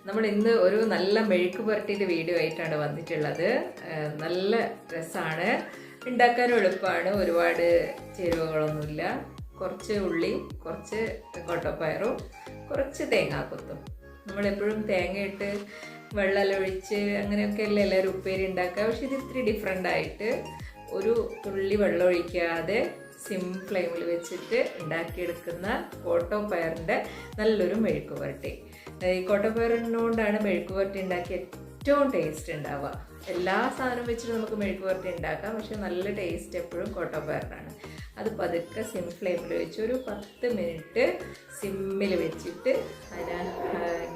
നമ്മൾ ഇന്ന് ഒരു നല്ല മെഴുക്ക് പുരട്ടിയുടെ വീഡിയോ ആയിട്ടാണ് വന്നിട്ടുള്ളത്. നല്ല രസമാണ്, ഉണ്ടാക്കാനും എളുപ്പമാണ്, ഒരുപാട് ചേരുവകളൊന്നുമില്ല. കുറച്ച് ഉള്ളി, കുറച്ച് കൊട്ടപ്പയറും, കുറച്ച് തേങ്ങാക്കൊത്തും. നമ്മളെപ്പോഴും തേങ്ങയിട്ട് വെള്ളം ഒഴിച്ച് അങ്ങനെയൊക്കെയല്ലേ എല്ലാവരും ഉപ്പേരി ഉണ്ടാക്കുക. പക്ഷെ ഇത് ഇത്തിരി ഡിഫറെൻ്റ് ആയിട്ട് ഒരു തുള്ളി വെള്ളം ഒഴിക്കാതെ സിം ഫ്ലെയിമിൽ വെച്ചിട്ട് ഉണ്ടാക്കിയെടുക്കുന്ന കോട്ടപ്പയറിൻ്റെ നല്ലൊരു മെഴുക്ക് പുരട്ടി. ഈ കോട്ടപ്പയറിനോണ്ടാണ് മെഴുക്ക് പുരട്ടി ഉണ്ടാക്കി ഏറ്റവും ടേസ്റ്റ് ഉണ്ടാവുക. എല്ലാ സാധനവും വെച്ചിട്ട് നമുക്ക് മെഴുക്ക് പുരട്ടി ഉണ്ടാക്കാം, പക്ഷെ നല്ല ടേസ്റ്റ് എപ്പോഴും കോട്ടപ്പയറിനാണ്. അത് പതുക്കെ സിം ഫ്ലെയിമിൽ വെച്ച് ഒരു 10 മിനിറ്റ് സിമ്മിൽ വെച്ചിട്ട്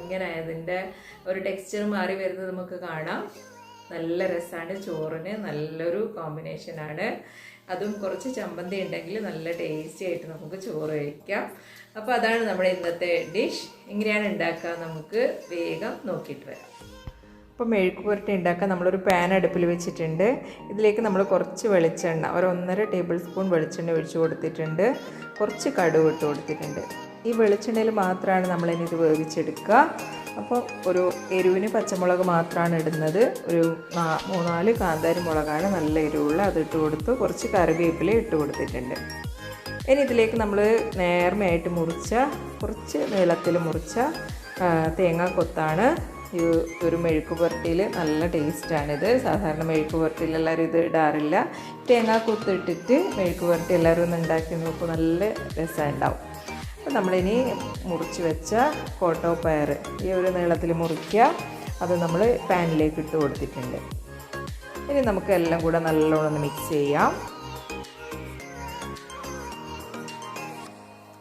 ഇങ്ങനെ അതിൻ്റെ ഒരു ടെക്സ്ചർ മാറി വരുന്നത് നമുക്ക് കാണാം. നല്ല രസമാണ്, ചോറിന് നല്ലൊരു കോമ്പിനേഷനാണ്. അതും കുറച്ച് ചമ്മന്തി ഉണ്ടെങ്കിൽ നല്ല ടേസ്റ്റി ആയിട്ട് നമുക്ക് ചോറ് കഴിക്കാം. അപ്പോൾ അതാണ് നമ്മുടെ ഇന്നത്തെ ഡിഷ്. എങ്ങനെയാണ് ഉണ്ടാക്കുക നമുക്ക് വേഗം നോക്കിയിട്ട് വരാം. അപ്പോൾ മെഴുക്ക് പുരട്ടി ഉണ്ടാക്കാൻ നമ്മളൊരു പാൻ അടുപ്പിൽ വെച്ചിട്ടുണ്ട്. ഇതിലേക്ക് നമ്മൾ കുറച്ച് വെളിച്ചെണ്ണ, ഒരു 1.5 ടേബിൾ സ്പൂൺ വെളിച്ചെണ്ണ ഒഴിച്ചു കൊടുത്തിട്ടുണ്ട്. കുറച്ച് കടുക് ഇട്ട് കൊടുത്തിട്ടുണ്ട്. ഈ വെളിച്ചെണ്ണയിൽ മാത്രമാണ് നമ്മളിനി ഇത് വേവിച്ചെടുക്കുക. അപ്പോൾ ഒരു എരിവിന് പച്ചമുളക് മാത്രമാണ് ഇടുന്നത്. ഒരു 3-4 കാന്താരി മുളകാണ് നല്ല എരിവുള്ള, അതിട്ട് കൊടുത്തു. കുറച്ച് കറിവേപ്പില ഇട്ട് കൊടുത്തിട്ടുണ്ട്. ഇനി ഇതിലേക്ക് നമ്മൾ നേർമയായിട്ട് മുറിച്ച, കുറച്ച് നീളത്തിൽ മുറിച്ച തേങ്ങാക്കൊത്താണ്. ഈ ഒരു മെഴുക്ക് പുരട്ടിയിൽ നല്ല ടേസ്റ്റാണിത്. സാധാരണ മെഴുക്ക് പുരട്ടിയിൽ എല്ലാവരും ഇത് ഇടാറില്ല. തേങ്ങാക്കൊത്ത് ഇട്ടിട്ട് മെഴുക്ക് പുരട്ടി എല്ലാവരും ഒന്ന് ഉണ്ടാക്കി നോക്കും, നല്ല രസമുണ്ടാവും. അപ്പോൾ നമ്മളിനി മുറിച്ച് വെച്ച കോട്ടപ്പയർ ഈ ഒരു നീളത്തിൽ മുറിക്കുക. അത് നമ്മൾ പാനിലേക്ക് ഇട്ട് കൊടുത്തിട്ടുണ്ട്. ഇനി നമുക്ക് എല്ലാം കൂടെ നല്ലോണം ഒന്ന് മിക്സ് ചെയ്യാം.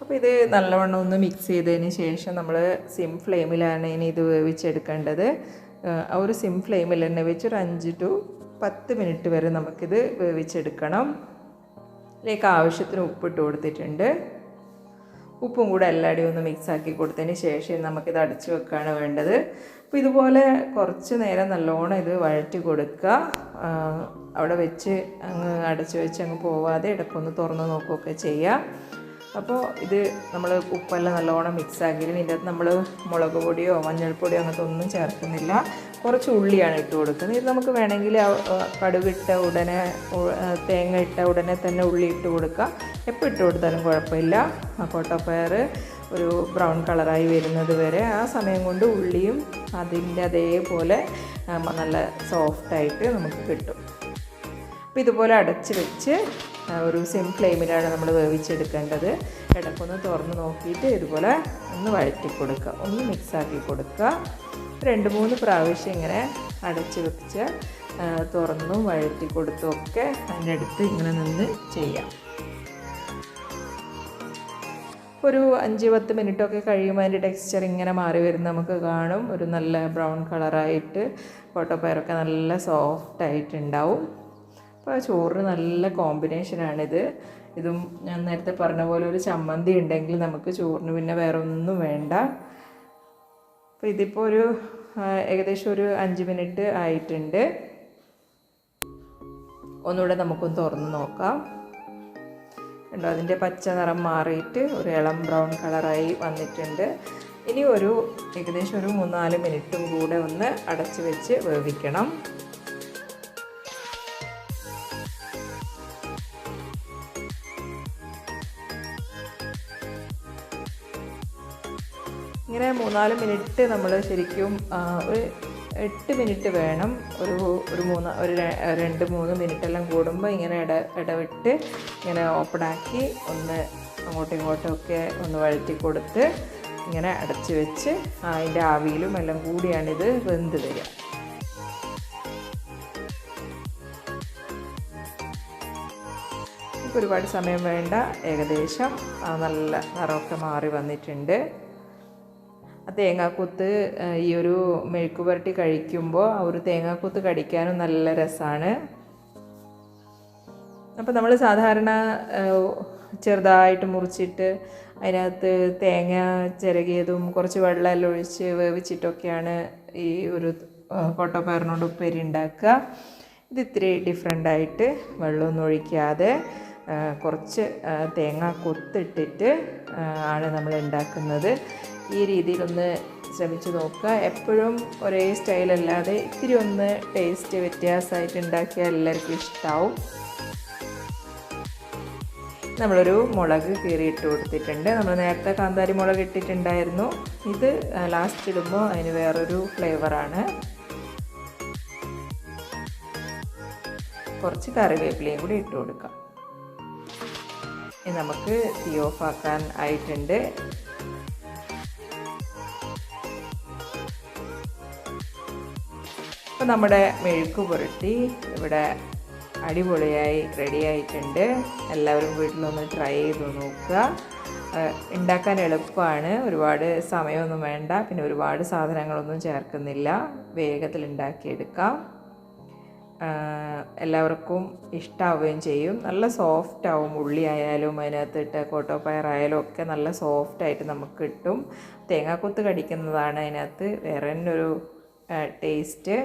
അപ്പോൾ ഇത് നല്ലവണ്ണം ഒന്ന് മിക്സ് ചെയ്തതിന് ശേഷം നമ്മൾ സിം ഫ്ലെയിമിലാണ് ഇനി ഇത് വേവിച്ചെടുക്കേണ്ടത്. ആ ഒരു സിം ഫ്ലെയിമിൽ തന്നെ വെച്ച് ഒരു 5 to 10 മിനിറ്റ് വരെ നമുക്കിത് വേവിച്ചെടുക്കണം. ഇതിലേക്ക് ആവശ്യത്തിന് ഉപ്പിട്ട് കൊടുത്തിട്ടുണ്ട്. ഉപ്പും കൂടെ എല്ലായിടെയും ഒന്ന് മിക്സാക്കി കൊടുത്തതിന് ശേഷം നമുക്കിത് അടച്ച് വെക്കുകയാണ് വേണ്ടത്. അപ്പോൾ ഇതുപോലെ കുറച്ച് നേരം നല്ലോണം ഇത് വഴറ്റി കൊടുക്കുക. അവിടെ വെച്ച് അങ്ങ് അടച്ച് വെച്ച് അങ്ങ് പോവാതെ ഇടയ്ക്കൊന്ന് തുറന്ന് നോക്കുകയൊക്കെ ചെയ്യുക. അപ്പോൾ ഇത് നമ്മൾ ഉപ്പെല്ലാം നല്ലോണം മിക്സാക്കിയിട്ട് ഇതിൻ്റെ അകത്ത് നമ്മൾ മുളക് പൊടിയോ മഞ്ഞൾപ്പൊടിയോ അങ്ങനത്തെ ഒന്നും ചേർക്കുന്നില്ല. കുറച്ച് ഉള്ളിയാണ് ഇട്ട് കൊടുക്കുന്നത്. ഇത് നമുക്ക് വേണമെങ്കിൽ കടുകിട്ട ഉടനെ, തേങ്ങ ഇട്ട ഉടനെ തന്നെ ഉള്ളി ഇട്ട് കൊടുക്കുക. എപ്പോൾ ഇട്ട് കൊടുത്താലും കുഴപ്പമില്ല. കോട്ടപ്പയർ ഒരു ബ്രൗൺ കളറായി വരുന്നത് വരെ ആ സമയം കൊണ്ട് ഉള്ളിയും അതിൻ്റെ അതേപോലെ നല്ല സോഫ്റ്റായിട്ട് നമുക്ക് കിട്ടും. അപ്പോൾ ഇതുപോലെ അടച്ച് വെച്ച് ഒരു സിം ഫ്ലെയിമിലാണ് നമ്മൾ വേവിച്ചെടുക്കേണ്ടത്. ഇടയ്ക്കൊന്ന് തുറന്ന് നോക്കിയിട്ട് ഇതുപോലെ ഒന്ന് വഴറ്റി കൊടുക്കുക, ഒന്ന് മിക്സാക്കി കൊടുക്കുക. 2-3 പ്രാവശ്യം ഇങ്ങനെ അടച്ച് വെച്ച് തുറന്നും വഴറ്റി കൊടുത്തും ഒക്കെ അതിൻ്റെ അടുത്ത് ഇങ്ങനെ നിന്ന് ചെയ്യാം. ഒരു 5-10 മിനിറ്റൊക്കെ കഴിയുമ്പോൾ അതിൻ്റെ ടെക്സ്ചർ ഇങ്ങനെ മാറി വരുന്ന നമുക്ക് കാണും. ഒരു നല്ല ബ്രൗൺ കളറായിട്ട് കോട്ടപ്പയറൊക്കെ നല്ല സോഫ്റ്റായിട്ടുണ്ടാവും. അപ്പോൾ ചോറിന് നല്ല കോമ്പിനേഷനാണിത്. ഇതും ഞാൻ നേരത്തെ പറഞ്ഞ പോലെ ഒരു ചമ്മന്തി ഉണ്ടെങ്കിൽ നമുക്ക് ചോറിന് പിന്നെ വേറെ ഒന്നും വേണ്ട. അപ്പോൾ ഇതിപ്പോൾ ഒരു ഏകദേശം ഒരു 5 മിനിറ്റ് ആയിട്ടുണ്ട്. ഒന്നുകൂടെ നമുക്കൊന്ന് തുറന്ന് നോക്കാം. കണ്ടോ, അതിൻ്റെ പച്ച നിറം മാറിയിട്ട് ഒരു ഇളം ബ്രൗൺ കളറായി വന്നിട്ടുണ്ട്. ഇനി ഒരു ഏകദേശം ഒരു 3-4 മിനിറ്റും കൂടെ ഒന്ന് അടച്ച് വെച്ച് വേവിക്കണം. ഇങ്ങനെ 3-4 മിനിറ്റ് നമ്മൾ ശരിക്കും ഒരു 8 മിനിറ്റ് വേണം. ഒരു 2-3 മിനിറ്റെല്ലാം കൂടുമ്പോൾ ഇങ്ങനെ ഇടവിട്ട് ഇങ്ങനെ ഓപ്പണാക്കി ഒന്ന് അങ്ങോട്ടും ഇങ്ങോട്ടും ഒക്കെ ഒന്ന് വഴറ്റി കൊടുത്ത് ഇങ്ങനെ അടച്ച് വെച്ച് അതിൻ്റെ ആവിയിലും എല്ലാം കൂടിയാണിത് വെന്ത് വരിക. ഇപ്പോൾ ഒരുപാട് സമയം വേണ്ട, ഏകദേശം നല്ല നിറമൊക്കെ മാറി വന്നിട്ടുണ്ട്. തേങ്ങാക്കൊത്ത് ഈ ഒരു മെഴുക്ക് പുരട്ടി കഴിക്കുമ്പോൾ ആ ഒരു തേങ്ങാക്കൊത്ത് കടിക്കാനും നല്ല രസമാണ്. അപ്പോൾ നമ്മൾ സാധാരണ ചെറുതായിട്ട് മുറിച്ചിട്ട് അതിനകത്ത് തേങ്ങ ചിരകിയതും കുറച്ച് വെള്ളമെല്ലാം ഒഴിച്ച് വേവിച്ചിട്ടൊക്കെയാണ് ഈ ഒരു കോട്ടപ്പയറിനോട് ഉപ്പേരി ഉണ്ടാക്കുക. ഇത് ഇത്തിരി ഡിഫറെൻ്റായിട്ട് വെള്ളമൊന്നും ഒഴിക്കാതെ കുറച്ച് തേങ്ങ കൊത്തിട്ടിട്ട് ആണ് നമ്മൾ ഉണ്ടാക്കുന്നത്. ഈ രീതിയിലൊന്ന് ശ്രമിച്ച് നോക്കുക. എപ്പോഴും ഒരേ സ്റ്റൈലല്ലാതെ ഇത്തിരി ഒന്ന് ടേസ്റ്റ് വ്യത്യാസമായിട്ട് ഉണ്ടാക്കിയാൽ എല്ലാവർക്കും ഇഷ്ടമാവും. നമ്മളൊരു മുളക് കീറിയിട്ട് കൊടുത്തിട്ടുണ്ട്. നമ്മൾ നേരത്തെ കാന്താരി മുളക് ഇട്ടിട്ടുണ്ടായിരുന്നു. ഇത് ലാസ്റ്റ് ഇടുമ്പോൾ അതിന് വേറൊരു ഫ്ലേവറാണ്. കുറച്ച് കറിവേപ്പിലയും കൂടി ഇട്ട് കൊടുക്കാം. ഇനി നമുക്ക് തീ ഓഫ് ആക്കാൻ ആയിട്ടുണ്ട്. അപ്പോൾ നമ്മുടെ മെഴുക്ക് പുരട്ടി ഇവിടെ അടിപൊളിയായി റെഡി ആയിട്ടുണ്ട്. എല്ലാവരും വീട്ടിലൊന്ന് ട്രൈ ചെയ്ത് നോക്കുക. ഉണ്ടാക്കാൻ എളുപ്പമാണ്, ഒരുപാട് സമയമൊന്നും വേണ്ട, പിന്നെ ഒരുപാട് സാധനങ്ങളൊന്നും ചേർക്കുന്നില്ല, വേഗത്തിൽ ഉണ്ടാക്കിയെടുക്കാം. എല്ലാവർക്കും ഇഷ്ടമാവുകയും ചെയ്യും. നല്ല സോഫ്റ്റ് ആവും. ഉള്ളി ആയാലും അതിനകത്തിട്ട് കോട്ടോ പയറായാലും ഒക്കെ നല്ല സോഫ്റ്റായിട്ട് നമുക്ക് കിട്ടും. തേങ്ങാക്കൊത്ത് കടിക്കുന്നതാണ് അതിനകത്ത് വേറെ തന്നെ ഒരു ടേസ്റ്റ്.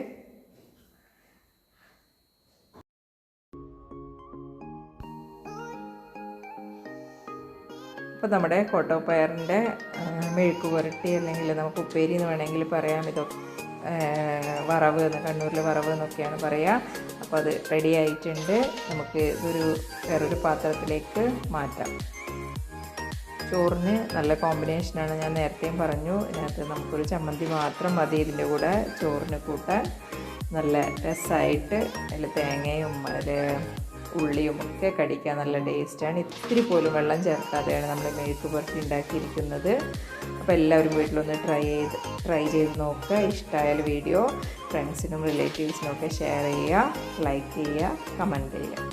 അപ്പോൾ നമ്മുടെ കോട്ടോ പയറിൻ്റെ മെഴുക്ക് പുരട്ടി, അല്ലെങ്കിൽ നമുക്ക് ഉപ്പേരി എന്ന് വേണമെങ്കിൽ പറയാം. ഇതൊക്കെ വറവ് എന്ന്, കണ്ണൂരിൽ വറവ് എന്നൊക്കെയാണ് പറയുക. അപ്പോൾ അത് റെഡി ആയിട്ടുണ്ട്. നമുക്ക് ഇതൊരു വേറൊരു പാത്രത്തിലേക്ക് മാറ്റാം. ചോറിന് നല്ല കോമ്പിനേഷനാണ്, ഞാൻ നേരത്തെയും പറഞ്ഞു. ഇതിനകത്ത് നമുക്കൊരു ചമ്മന്തി മാത്രം മതി ഇതിൻ്റെ കൂടെ ചോറിന് കൂട്ടാൻ. നല്ല രസമായിട്ട് അതിൽ തേങ്ങയും അതിൽ ഉള്ളിയും ഒക്കെ കടിക്കാൻ നല്ല ടേസ്റ്റാണ്. ഇത്തിരി പോലും വെള്ളം ചേർക്കാതെയാണ് നമ്മൾ മെഴുക്ക് പുരട്ടി ഉണ്ടാക്കിയിരിക്കുന്നത്. അപ്പോൾ എല്ലാവരും വീട്ടിലൊന്ന് ട്രൈ ചെയ്ത് നോക്കുക. ഇഷ്ടമായാൽ വീഡിയോ ഫ്രണ്ട്സിനും റിലേറ്റീവ്സിനും ഒക്കെ ഷെയർ ചെയ്യുക, ലൈക്ക് ചെയ്യുക, കമൻറ്റ് ചെയ്യുക.